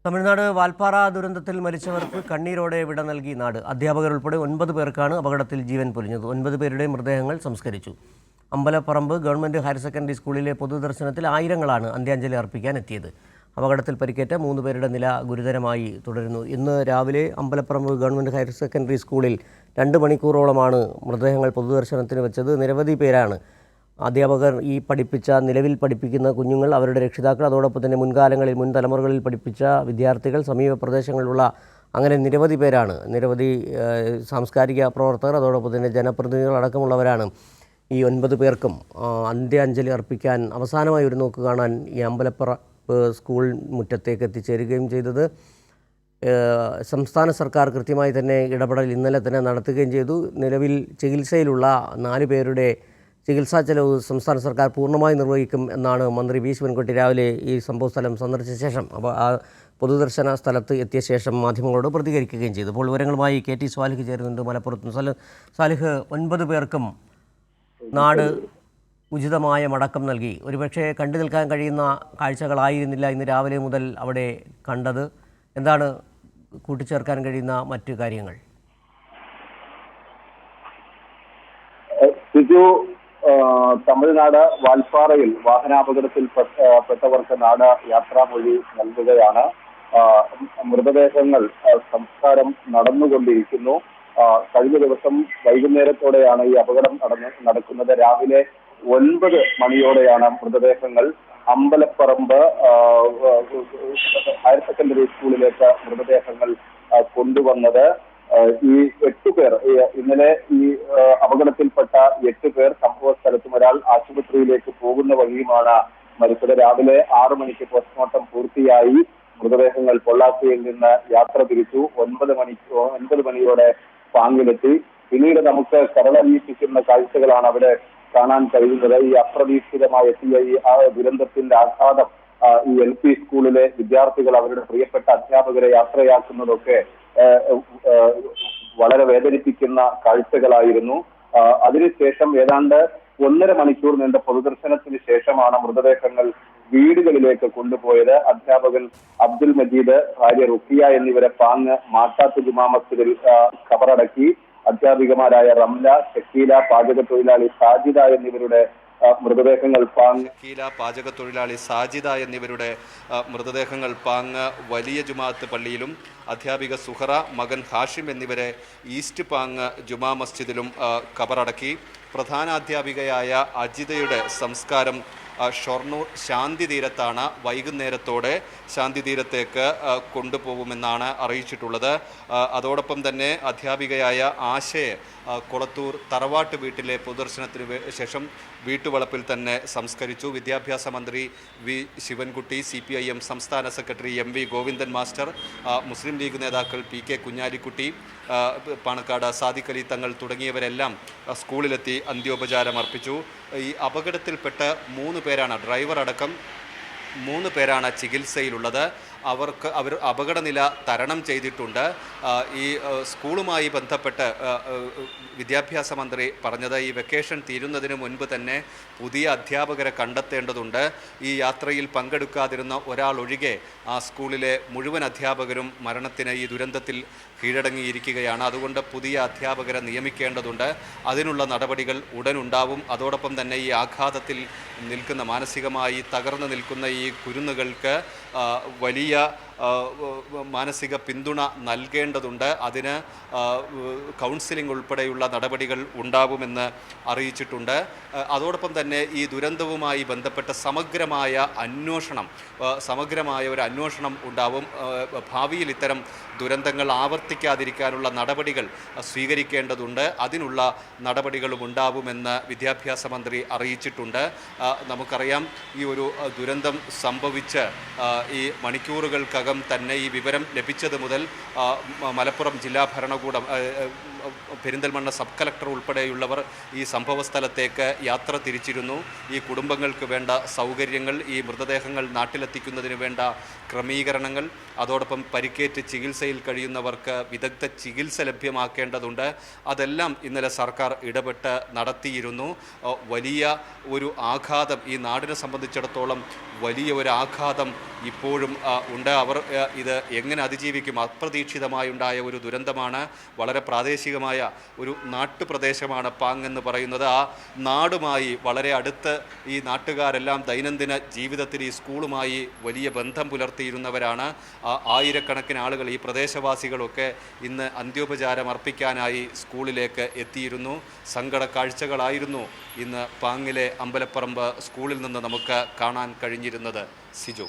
തമിഴ്നാട് വാൽപ്പാറ ദുരന്തത്തിൽ മരിച്ചവർക്ക് കണ്ണീരോടെ വിട നൽകി നാട്. അധ്യാപകർ ഉൾപ്പെടെ 9 പേർക്കാണ് അപകടത്തിൽ ജീവൻ പൊലിഞ്ഞത്. 9 പേരുടെ മൃതദേഹങ്ങൾ സംസ്കരിച്ചു. അമ്പലപ്പറമ്പ് ഗവൺമെന്റ് ഹയർ സെക്കൻഡറി സ്കൂളിലെ പൊതുദർശനത്തിൽ ആയിരങ്ങളാണ് അന്ത്യാഞ്ജലി അർപ്പിക്കാൻ എത്തിയത്. അപകടത്തിൽ പരിക്കേറ്റ 3 പേരുടെ നില ഗുരുതരമായി തുടരുന്നു. ഇന്ന് രാവിലെ അമ്പലപ്പറമ്പ് ഗവൺമെന്റ് ഹയർ സെക്കൻഡറി സ്കൂളിൽ 2 മണിക്കൂറോളമാണ് മൃതദേഹങ്ങൾ പൊതുദർശനത്തിന് വെച്ചത്. നിരവധി പേരാണ് അധ്യാപകർ നിലവിൽ പഠിപ്പിക്കുന്ന കുഞ്ഞുങ്ങൾ, അവരുടെ രക്ഷിതാക്കൾ, അതോടൊപ്പം തന്നെ മുൻ തലമുറകളിൽ പഠിപ്പിച്ച വിദ്യാർത്ഥികൾ, സമീപ പ്രദേശങ്ങളിലുള്ള അങ്ങനെ നിരവധി പേരാണ്. നിരവധി സാംസ്കാരിക പ്രവർത്തകർ, അതോടൊപ്പം തന്നെ ജനപ്രതിനിധികൾ അടക്കമുള്ളവരാണ് ഈ 9 പേർക്കും അന്ത്യാഞ്ജലി അർപ്പിക്കാൻ അവസാനമായി ഒരു നോക്ക് കാണാൻ ഈ അമ്പലപ്പറമ്പ് സ്കൂൾ മുറ്റത്തേക്ക് എത്തിച്ചേരുകയും ചെയ്തത്. സംസ്ഥാന സർക്കാർ കൃത്യമായി തന്നെ ഇടപെടൽ ഇന്നലെ തന്നെ നടത്തുകയും ചെയ്തു. നിലവിൽ ചികിത്സയിലുള്ള 4 പേരുടെ ചികിത്സാ ചെലവ് സംസ്ഥാന സർക്കാർ പൂർണ്ണമായി നിർവഹിക്കും എന്നാണ് മന്ത്രി വി ശിവൻകുട്ടി രാവിലെ ഈ സംഭവസ്ഥലം സന്ദർശിച്ച ശേഷം ആ പൊതുദർശന സ്ഥലത്ത് എത്തിയ ശേഷം മാധ്യമങ്ങളോട് പ്രതികരിക്കുകയും ചെയ്തു. അപ്പോൾ വിവരങ്ങളുമായി KT സാലിഹ് ചേരുന്നുണ്ട് മലപ്പുറത്ത്. സാലിഹ്, 9 പേർക്കും നാട് ഉചിതമായ മടക്കം നൽകി. ഒരുപക്ഷെ കണ്ടു നിൽക്കാൻ കഴിയുന്ന കാഴ്ചകളായിരുന്നില്ല ഇന്ന് രാവിലെ മുതൽ അവിടെ കണ്ടത്. എന്താണ് കൂട്ടിച്ചേർക്കാൻ കഴിയുന്ന മറ്റു കാര്യങ്ങൾ? തമിഴ്നാട് വാൽപ്പാറയിൽ വാഹനാപകടത്തിൽ പെട്ടവർക്ക് നാട് യാത്രാമൊഴി നൽകുകയാണ്. മൃതദേഹങ്ങൾ സംസ്കാരം നടന്നുകൊണ്ടിരിക്കുന്നു. കഴിഞ്ഞ ദിവസം വൈകുന്നേരത്തോടെയാണ് ഈ അപകടം നടക്കുന്നത്. രാവിലെ 9 മണിയോടെയാണ് മൃതദേഹങ്ങൾ അമ്പലപ്പറമ്പ് ഹയർ സെക്കൻഡറി സ്കൂളിലേക്ക് മൃതദേഹങ്ങൾ കൊണ്ടുവന്നത്. ഈ 8 പേർ, ഇന്നലെ ഈ അപകടത്തിൽപ്പെട്ട 8 പേർ സംഭവ സ്ഥലത്തും ഒരാൾ ആശുപത്രിയിലേക്ക് പോകുന്ന വഴിയുമാണ് മരിച്ചത്. രാവിലെ 6 മണിക്ക് പോസ്റ്റ്മോർട്ടം പൂർത്തിയായി മൃതദേഹങ്ങൾ പൊള്ളാച്ചിയിൽ നിന്ന് യാത്ര തിരിച്ചു. 9 മണിയോടെ പാങ്ങിലെത്തി. പിന്നീട് നമുക്ക് കരളലിയിപ്പിക്കുന്ന കാഴ്ചകളാണ് അവിടെ കാണാൻ കഴിയുന്നത്. ഈ അപ്രതീക്ഷിതമായി എത്തിയ ഈ ദുരന്തത്തിന്റെ ആഘാതം ഈ LP സ്കൂളിലെ വിദ്യാർത്ഥികൾ അവരുടെ പ്രിയപ്പെട്ട അധ്യാപകരെ യാത്രയാക്കുന്നതൊക്കെ വളരെ വേദനിപ്പിക്കുന്ന കാഴ്ചകളായിരുന്നു. അതിനുശേഷം ഏതാണ്ട് 1.5 മണിക്കൂർ നീണ്ട പൊതുദർശനത്തിന് ശേഷമാണ് മൃതദേഹങ്ങൾ വീടുകളിലേക്ക് കൊണ്ടുപോയത്. അധ്യാപകൻ അബ്ദുൽ മജീദ്, ഭാര്യ റുക്കിയ എന്നിവരെ പാങ്ങ് മാട്ടാത്ത് ജുമാ മസ്ജിദിൽ ഖബറടക്കി. അധ്യാപികമാരായ റംല, ഷക്കീല, പാചക തൊഴിലാളി സാജിദ എന്നിവരുടെ മൃതദേഹങ്ങൾ പാങ്ങ് വലിയ ജുമാഅത്ത് പള്ളിയിലും അധ്യാപിക സുഹറ, മകൻ ഹാഷിം എന്നിവരെ ഈസ്റ്റ് പാങ്ങ് ജുമാ മസ്ജിദിലും ഖബറടക്കി. പ്രധാനാധ്യാപികയായ അജിതയുടെ സംസ്കാരം ഷൊർണൂർ ശാന്തി തീരത്താണ്. വൈകുന്നേരത്തോടെ ശാന്തി തീരത്തേക്ക് കൊണ്ടുപോകുമെന്നാണ് അറിയിച്ചിട്ടുള്ളത്. അതോടൊപ്പം തന്നെ അധ്യാപികയായ ആശയെ കൊളത്തൂർ തറവാട്ട് വീട്ടിലെ പൊതുദർശനത്തിന് ശേഷം വീട്ടുവളപ്പിൽ തന്നെ സംസ്കരിച്ചു. വിദ്യാഭ്യാസ മന്ത്രി വി ശിവൻകുട്ടി, CPIM സംസ്ഥാന സെക്രട്ടറി MV ഗോവിന്ദൻ മാസ്റ്റർ, മുസ്ലിം ലീഗ് നേതാക്കൾ PK കുഞ്ഞാലിക്കുട്ടി, പാണക്കാട് സാദിഖ് അലി തങ്ങൾ തുടങ്ങിയവരെല്ലാം സ്കൂളിലെത്തി അന്ത്യോപചാരം അർപ്പിച്ചു. ഈ അപകടത്തിൽപ്പെട്ട് 3 പേരാണ്, ഡ്രൈവർ അടക്കം 3 പേരാണ് ചികിത്സയിലുള്ളത്. അവർ അപകടനില തരണം ചെയ്തിട്ടുണ്ട്. ഈ സ്കൂളുമായി ബന്ധപ്പെട്ട് വിദ്യാഭ്യാസ മന്ത്രി പറഞ്ഞത് ഈ വെക്കേഷൻ തീരുന്നതിന് മുൻപ് തന്നെ പുതിയ അധ്യാപകരെ കണ്ടെത്തേണ്ടതുണ്ട്. ഈ യാത്രയിൽ പങ്കെടുക്കാതിരുന്ന ഒരാൾ ഒഴികെ ആ സ്കൂളിലെ മുഴുവൻ അധ്യാപകരും മരണത്തിന് ഈ ദുരന്തത്തിൽ കീഴടങ്ങിയിരിക്കുകയാണ്. അതുകൊണ്ട് പുതിയ അധ്യാപകരെ നിയമിക്കേണ്ടതുണ്ട്. അതിനുള്ള നടപടികൾ ഉടനുണ്ടാവും. അതോടൊപ്പം തന്നെ ഈ ആഘാതത്തിൽ നിൽക്കുന്ന, മാനസികമായി തകർന്നു നിൽക്കുന്ന ഈ കുരുന്നുകൾക്ക് വലിയ മാനസിക പിന്തുണ നൽകേണ്ടതുണ്ട്. അതിന് കൗൺസിലിംഗ് ഉൾപ്പെടെയുള്ള നടപടികൾ ഉണ്ടാവുമെന്ന് അറിയിച്ചിട്ടുണ്ട്. അതോടൊപ്പം തന്നെ ഈ ദുരന്തവുമായി ബന്ധപ്പെട്ട സമഗ്രമായ ഒരു അന്വേഷണം ഉണ്ടാവും. ഭാവിയിൽ ഇത്തരം ദുരന്തങ്ങൾ ആവർത്തിക്കാതിരിക്കാനുള്ള നടപടികൾ സ്വീകരിക്കേണ്ടതുണ്ട്. അതിനുള്ള നടപടികളും ഉണ്ടാവുമെന്ന് വിദ്യാഭ്യാസ മന്ത്രി അറിയിച്ചിട്ടുണ്ട്. നമുക്കറിയാം, ഈ ഒരു ദുരന്തം സംഭവിച്ച് ഈ മണിക്കൂറുകൾക്കകം തന്നെ ഈ വിവരം ലഭിച്ചത് മുതൽ മലപ്പുറം ജില്ലാ ഭരണകൂടം പെരിന്തൽമണ്ണ സബ് കളക്ടർ ഉൾപ്പെടെയുള്ളവർ ഈ സംഭവ സ്ഥലത്തേക്ക് യാത്ര തിരിച്ചിരുന്നു. ഈ കുടുംബങ്ങൾക്ക് വേണ്ട സൗകര്യങ്ങൾ, ഈ മൃതദേഹങ്ങൾ നാട്ടിലെത്തിക്കുന്നതിന് വേണ്ട ക്രമീകരണങ്ങൾ, അതോടൊപ്പം പരിക്കേറ്റ് ചികിത്സയിൽ കഴിയുന്നവർക്ക് വിദഗ്ധ ചികിത്സ ലഭ്യമാക്കേണ്ടതുണ്ട്. അതെല്ലാം ഇന്നലെ സർക്കാർ ഇടപെട്ട് നടത്തിയിരുന്നു. വലിയ ഒരു ആഘാതം ഈ നാടിനെ സംബന്ധിച്ചിടത്തോളം വലിയ ഒരു ആഘാതം ഇപ്പോഴും ഉണ്ട്. അവർ ഇത് എങ്ങനെ അതിജീവിക്കും? അപ്രതീക്ഷിതമായുണ്ടായ ഒരു ദുരന്തമാണ്. വളരെ പ്രാദേശികമായ ഒരു നാട്ടുപ്രദേശമാണ് പാങ് എന്ന് പറയുന്നത്. ആ നാടുമായി വളരെ അടുത്ത് ഈ നാട്ടുകാരെല്ലാം ദൈനംദിന ജീവിതത്തിൽ ഈ സ്കൂളുമായി വലിയ ബന്ധം പുലർത്തിയിരുന്നവരാണ്. ആയിരക്കണക്കിന് ആളുകൾ, ഈ പ്രദേശവാസികളൊക്കെ ഇന്ന് അന്ത്യോപചാരം അർപ്പിക്കാനായി സ്കൂളിലേക്ക് എത്തിയിരുന്നു. സങ്കട കാഴ്ചകളായിരുന്നു ഇന്ന് പാങ്ങിലെ അമ്പലപ്പറമ്പ് സ്കൂളിൽ നിന്ന് നമുക്ക് കാണാൻ കഴിഞ്ഞിരുന്നത്. സിജോ.